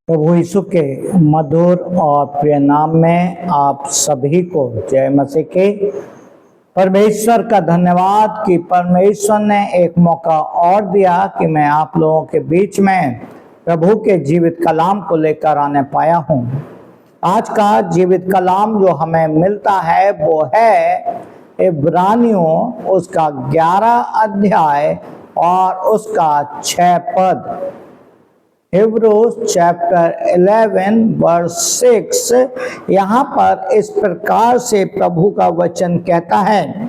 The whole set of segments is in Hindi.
प्रभु यीशु के मधुर और प्रिय नाम में आप सभी को जय मसीह के। परमेश्वर का धन्यवाद कि परमेश्वर ने एक मौका और दिया कि मैं आप लोगों के बीच में प्रभु के जीवित कलाम को लेकर आने पाया हूँ। आज का जीवित कलाम जो हमें मिलता है वो है इब्रानियों उसका 11 अध्याय और उसका 6 पद। Hebrews chapter 11 verse 6। यहाँ पर इस प्रकार से प्रभु का वचन कहता है,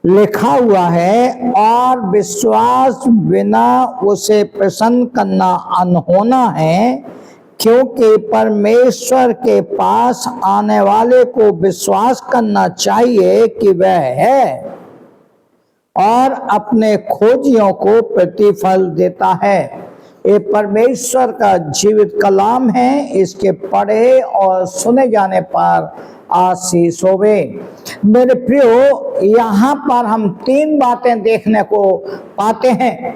लिखा हुआ है, और विश्वास बिना उसे प्रसन्न करना अनहोना है, क्योंकि परमेश्वर के पास आने वाले को विश्वास करना चाहिए कि वह है और अपने खोजियों को प्रतिफल देता है। ये परमेश्वर का जीवित कलाम है, इसके पढ़े और सुने जाने पर आशीष होवे। मेरे प्रियो, यहाँ पर हम 3 बातें देखने को पाते हैं।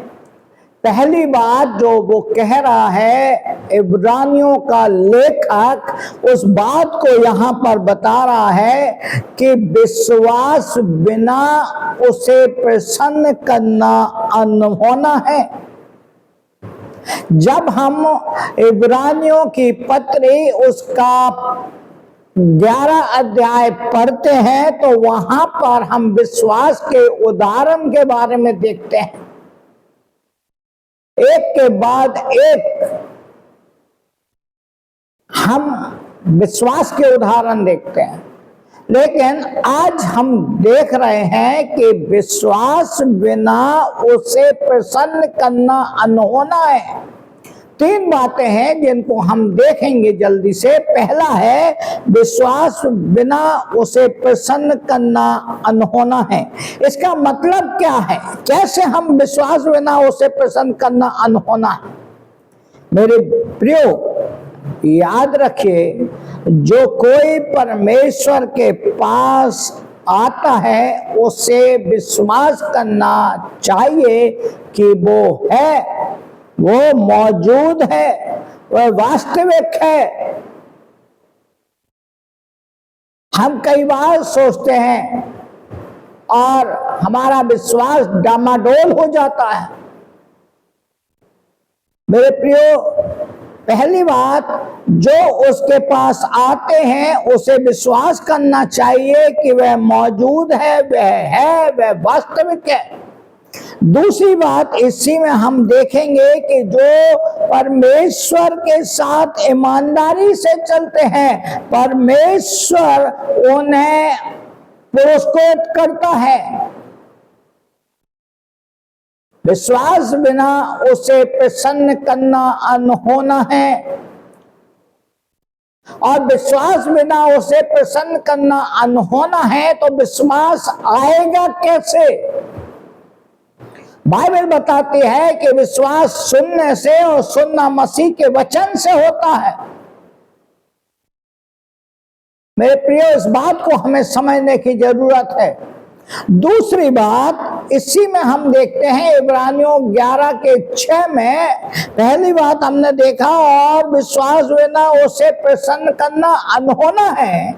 पहली बात जो वो कह रहा है, इब्रानियों का लेखक उस बात को यहाँ पर बता रहा है कि विश्वास बिना उसे प्रसन्न करना अनहोना है। जब हम इब्रानियों की पत्री उसका 11 अध्याय पढ़ते हैं तो वहां पर हम विश्वास के उदाहरण के बारे में देखते हैं, एक के बाद एक हम विश्वास के उदाहरण देखते हैं। लेकिन आज हम देख रहे हैं कि विश्वास बिना उसे प्रसन्न करना अनहोना है। 3 बातें हैं जिनको हम देखेंगे जल्दी से। पहला है, विश्वास बिना उसे प्रसन्न करना अनहोना है। इसका मतलब क्या है? कैसे हम विश्वास बिना उसे प्रसन्न करना अनहोना है? मेरे प्रियो, याद रखिए, जो कोई परमेश्वर के पास आता है उसे विश्वास करना चाहिए कि वो है, वो मौजूद है, वह वास्तविक है। हम कई बार सोचते हैं और हमारा विश्वास डामाडोल हो जाता है। मेरे प्रियो, पहली बात, जो उसके पास आते हैं उसे विश्वास करना चाहिए कि वह मौजूद है, वह वास्तविक है। दूसरी बात, इसी में हम देखेंगे कि जो परमेश्वर के साथ ईमानदारी से चलते हैं, परमेश्वर उन्हें पुरस्कृत करता है। विश्वास बिना उसे प्रसन्न करना अनहोना है, और विश्वास बिना उसे प्रसन्न करना अनहोना है तो विश्वास आएगा कैसे? बाइबल बताती है कि विश्वास सुनने से और सुनना मसीह के वचन से होता है। मेरे प्रिय, इस बात को हमें समझने की जरूरत है। दूसरी बात, इसी में हम देखते हैं इब्रानियों 11 के 6 में। पहली बात हमने देखा, और विश्वास बिना उसे प्रसन्न करना अनहोना है।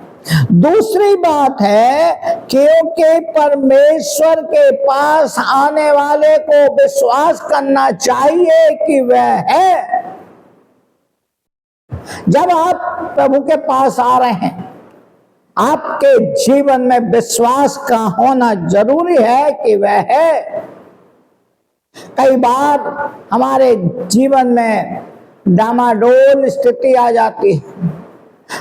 दूसरी बात है, क्योंकि परमेश्वर के पास आने वाले को विश्वास करना चाहिए कि वह है। जब आप प्रभु के पास आ रहे हैं, आपके जीवन में विश्वास का होना जरूरी है कि वह है। कई बार हमारे जीवन में डामाडोल स्थिति आ जाती है,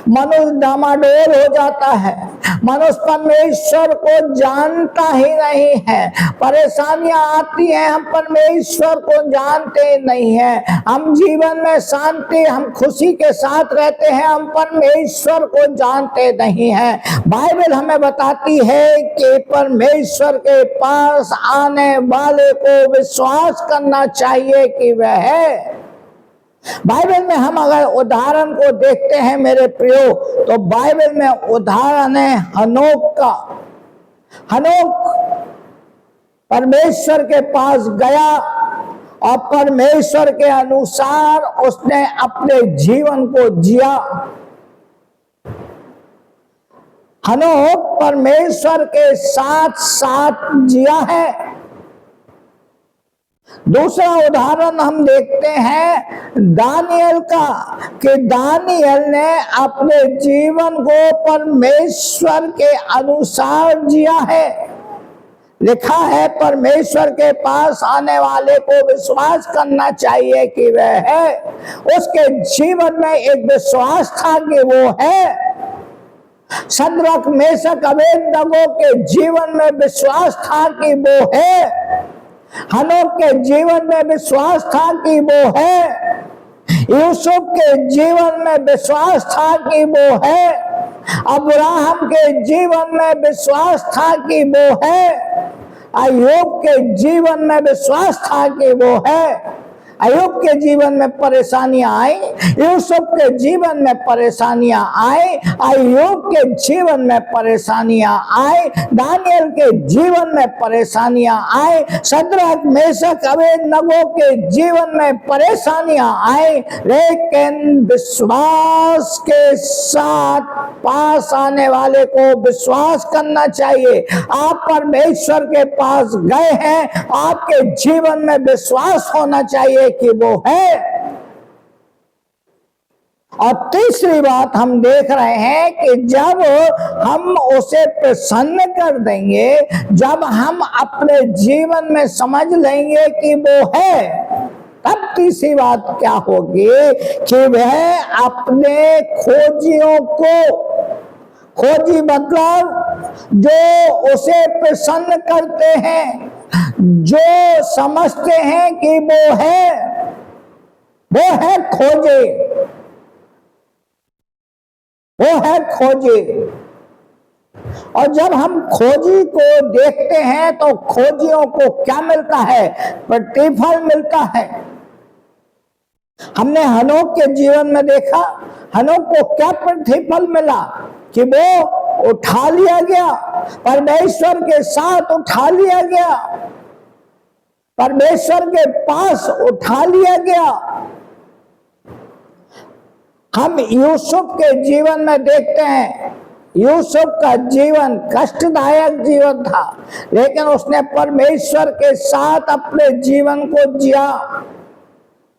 मनुष्य डामाडोल हो जाता है, मनुष्य परमेश्वर को जानता ही नहीं है। परेशानियां आती हैं, हम परमेश्वर को जानते नहीं हैं। हम जीवन में शांति, हम खुशी के साथ रहते हैं, हम परमेश्वर को जानते नहीं हैं। बाइबल हमें बताती है कि परमेश्वर के पास आने वाले को विश्वास करना चाहिए कि वह है। बाइबल में हम अगर उदाहरण को देखते हैं मेरे प्रियो, तो बाइबल में उदाहरण है हनोक का। हनोक परमेश्वर के पास गया और परमेश्वर के अनुसार उसने अपने जीवन को जिया। हनोक परमेश्वर के साथ साथ जिया है। दूसरा उदाहरण हम देखते हैं दानियल का, कि दानियल ने अपने जीवन को परमेश्वर के अनुसार जिया है। लिखा है परमेश्वर के पास आने वाले को विश्वास करना चाहिए कि वह है। उसके जीवन में एक विश्वास था कि वो है। शद्रक मेशक अबेदनगो के जीवन में विश्वास था कि वो है। हनोक के जीवन में विश्वास था कि वो है। यूसुफ के जीवन में विश्वास था कि वो है। अब्राहम के जीवन में विश्वास था कि वो है। अय्यूब के जीवन में विश्वास था कि वो है। अय्यूब के जीवन में परेशानियां आई, यूसुफ के जीवन में परेशानियां आई, अय्यूब के जीवन में परेशानियां आई, दानियल के जीवन में परेशानियां आई, शद्रक मेशक अबेदनगो के जीवन में परेशानियां आई। लेकिन विश्वास के साथ पास आने वाले को विश्वास करना चाहिए। आप परमेश्वर के पास गए हैं, आपके जीवन में विश्वास होना चाहिए कि वो है। और तीसरी बात हम देख रहे हैं कि जब हम उसे प्रसन्न कर देंगे, जब हम अपने जीवन में समझ लेंगे कि वो है, तब तीसरी बात क्या होगी कि वह अपने खोजियों को, खोजी मतलब जो उसे प्रसन्न करते हैं, जो समझते हैं कि वो है खोजे, वो है खोजे। और जब हम खोजी को देखते हैं तो खोजियों को क्या मिलता है? प्रतिफल मिलता है। हमने हनोक के जीवन में देखा, हनोक को क्या प्रतिफल मिला कि वो उठा लिया गया, परमेश्वर के साथ उठा लिया गया, परमेश्वर के पास उठा लिया गया। हम यूसुफ के जीवन में देखते हैं, यूसुफ का जीवन कष्टदायक जीवन था, लेकिन उसने परमेश्वर के साथ अपने जीवन को जिया।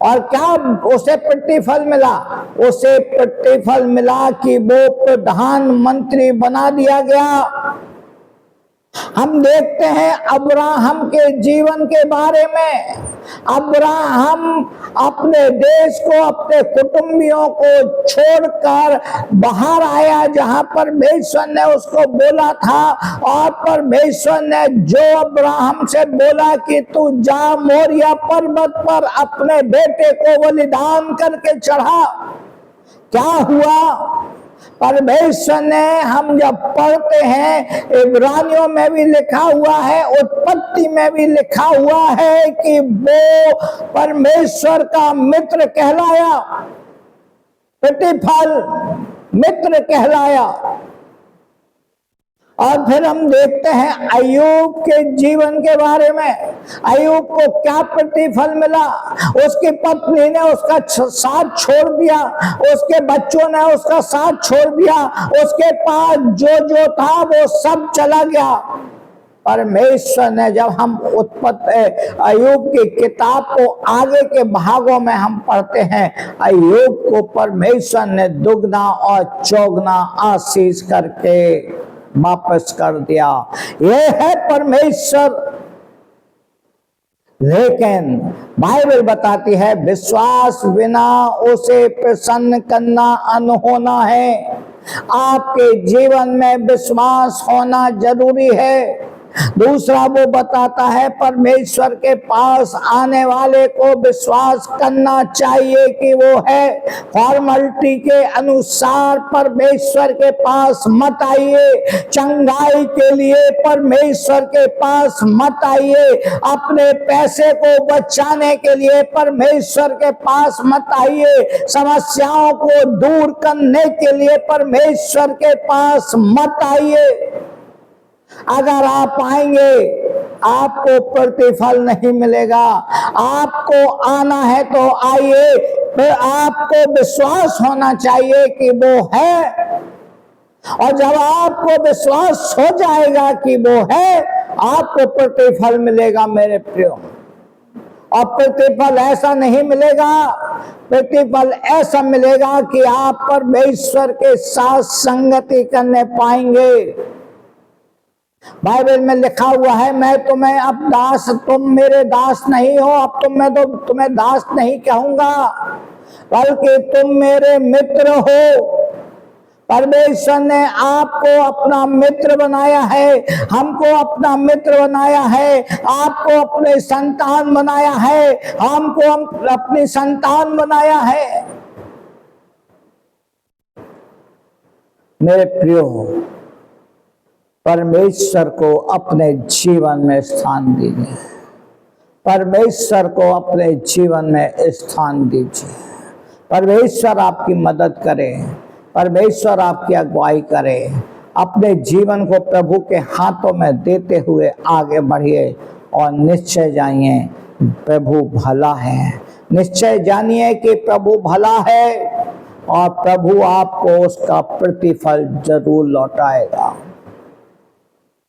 और क्या उसे प्रतिफल मिला? उसे प्रतिफल मिला कि वो प्रधानमंत्री बना दिया गया। हम देखते हैं अब्राहम के जीवन के बारे में। अब्राहम अपने देश को, अपने कुटुंबियों को छोड़कर बाहर आया, जहां परमेश्वर ने उसको बोला था। और परमेश्वर ने जो अब्राहम से बोला कि तू जा मोरिया पर्वत पर अपने बेटे को बलिदान करके चढ़ा, क्या हुआ? परमेश्वर ने, हम जब पढ़ते हैं इब्रानियों में भी लिखा हुआ है, उत्पत्ति में भी लिखा हुआ है कि वो परमेश्वर का मित्र कहलाया, प्रतिफल मित्र कहलाया। और फिर हम देखते हैं अय्यूब के जीवन के बारे में। अय्यूब को क्या प्रतिफल मिला? उसकी पत्नी ने उसका साथ छोड़ दिया, उसके बच्चों ने उसका साथ छोड़ दिया, उसके पास जो था वो सब चला गया। परमेश्वर ने, जब हम अय्यूब की किताब को आगे के भागों में हम पढ़ते हैं, अय्यूब को परमेश्वर ने दुगना और चौगुना आशीष करके वापस कर दिया। यह है परमेश्वर। लेकिन बाइबल बताती है विश्वास बिना उसे प्रसन्न करना अनहोना है। आपके जीवन में विश्वास होना जरूरी है। दूसरा वो बताता है परमेश्वर के पास आने वाले को विश्वास करना चाहिए कि वो है। फॉर्मेलिटी के अनुसार परमेश्वर के पास मत आइए, चंगाई के लिए परमेश्वर के पास मत आइए, अपने पैसे को बचाने के लिए परमेश्वर के पास मत आइए, समस्याओं को दूर करने के लिए परमेश्वर के पास मत आइए। अगर आप आएंगे आपको प्रतिफल नहीं मिलेगा। आपको आना है तो आइए, फिर आपको विश्वास होना चाहिए कि वो है, और जब आपको विश्वास हो जाएगा कि वो है, आपको प्रतिफल मिलेगा मेरे प्रियो। और प्रतिफल ऐसा नहीं मिलेगा, प्रतिफल ऐसा मिलेगा कि आप परमेश्वर के साथ संगति करने पाएंगे। बाइबल में लिखा हुआ है, मैं तुम्हें अब दास, तुम मेरे दास नहीं हो, अब मैं तो तुम्हें दास नहीं कहूंगा, बल्कि तुम मेरे मित्र हो। परमेश्वर ने आपको अपना मित्र बनाया है, हमको अपना मित्र बनाया है, आपको अपने संतान बनाया है, हमको अपनी संतान बनाया है। मेरे प्रियो, परमेश्वर को अपने जीवन में स्थान दीजिए, परमेश्वर को अपने जीवन में स्थान दीजिए। परमेश्वर आपकी मदद करे, परमेश्वर आपकी अगुवाई करे। अपने जीवन को प्रभु के हाथों में देते हुए आगे बढ़िए और निश्चय जानिए प्रभु भला है। निश्चय जानिए कि प्रभु भला है और प्रभु आपको उसका प्रतिफल जरूर लौटाएगा।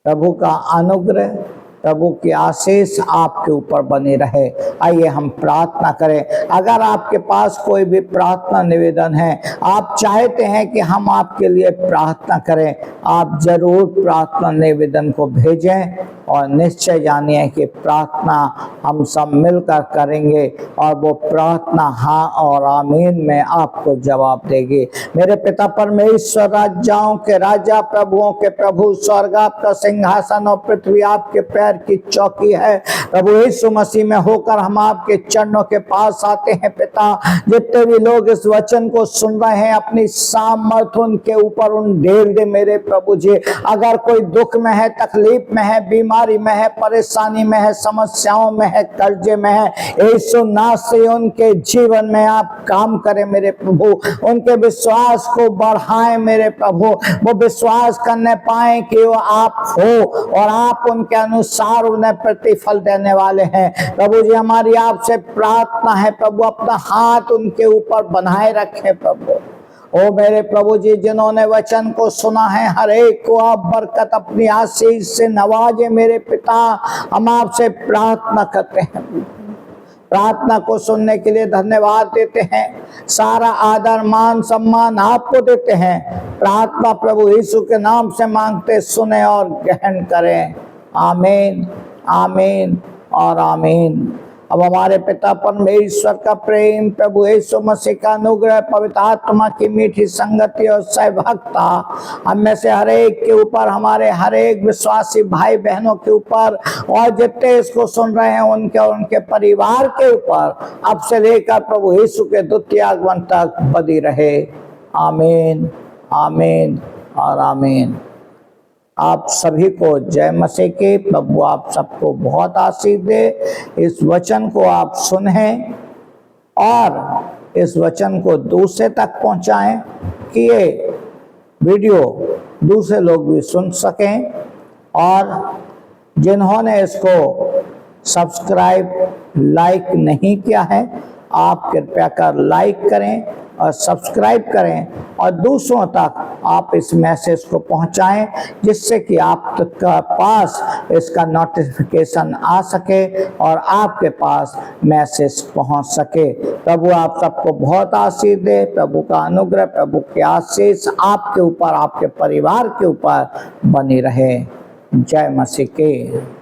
प्रभु का अनुग्रह, प्रभु की आशीष आपके ऊपर बनी रहे। आइए हम प्रार्थना करें। अगर आपके पास कोई भी प्रार्थना निवेदन है, आप चाहते हैं कि हम आपके लिए प्रार्थना करें, आप जरूर प्रार्थना निवेदन को भेजें और निश्चय जानिए कि प्रार्थना हम सब मिलकर करेंगे और वो प्रार्थना हाँ और आमीन में आपको जवाब देगी। मेरे पिता परमेश्वर, राजाओं के राजा, प्रभुओं के प्रभु, स्वर्ग आपका सिंहासन और पृथ्वी आपके पैर की चौकी है। प्रभु यीशु मसीह में होकर हम आपके चरणों के पास आते हैं। पिता, जितने भी लोग इस वचन को सुन रहे हैं, अपनी सामर्थ उनके ऊपर ढेर दे मेरे प्रभु जी। अगर कोई दुख में है, तकलीफ में है, बीमारी में है, परेशानी में है, समस्याओं में है, कर्जे में है, यीशु नाम से उनके जीवन में आप काम करें मेरे प्रभु। उनके विश्वास को बढ़ाएं मेरे प्रभु, वो विश्वास करने पाए कि वो आप हो और आप उनके अनुसार उन्हें प्रतिफल देने वाले हैं। प्रभु जी, हमारी आपसे प्रार्थना है प्रभु, अपना हाथ उनके ऊपर बनाए रखें प्रभु। ओ मेरे प्रभु जी, जिन्होंने वचन को सुना है, हर एक को आप बरकत अपनी आशीष से नवाजे मेरे पिता। हम आपसे प्रार्थना करते हैं, प्रार्थना को सुनने के लिए धन्यवाद देते हैं। सारा आदर मान सम्मान आपको देते हैं। प्रार्थना प्रभु यीशु के नाम से मांगते, सुने और ग्रहण करें। आमीन, आमीन और आमीन। अब हमारे पिता परमेश्वर का प्रेम, प्रभु यीशु मसीह का अनुग्रह, पवित्र आत्मा की मीठी संगति और सहभागिता हम में से हर एक के ऊपर, हमारे हर एक विश्वासी भाई बहनों के ऊपर और जितने इसको सुन रहे हैं उनके और उनके परिवार के ऊपर अब से लेकर प्रभु यीशु के द्वितीय आगमन तक बनी रहे। आमीन, आमीन और आमीन। आप सभी को जय मसीह के। प्रभु आप सबको बहुत आशीष दे। इस वचन को आप सुनें और इस वचन को दूसरे तक पहुंचाएं कि ये वीडियो दूसरे लोग भी सुन सकें। और जिन्होंने इसको सब्सक्राइब, लाइक नहीं किया है, आप कृपया कर लाइक करें और सब्सक्राइब करें और दूसरों तक आप इस मैसेज को पहुंचाएं, जिससे कि आपके पास इसका नोटिफिकेशन आ सके और आपके पास मैसेज पहुंच सके। प्रभु आप सबको बहुत आशीष दे। प्रभु का अनुग्रह, प्रभु की आशीष आपके ऊपर, आपके परिवार के ऊपर बनी रहे। जय मसीह के।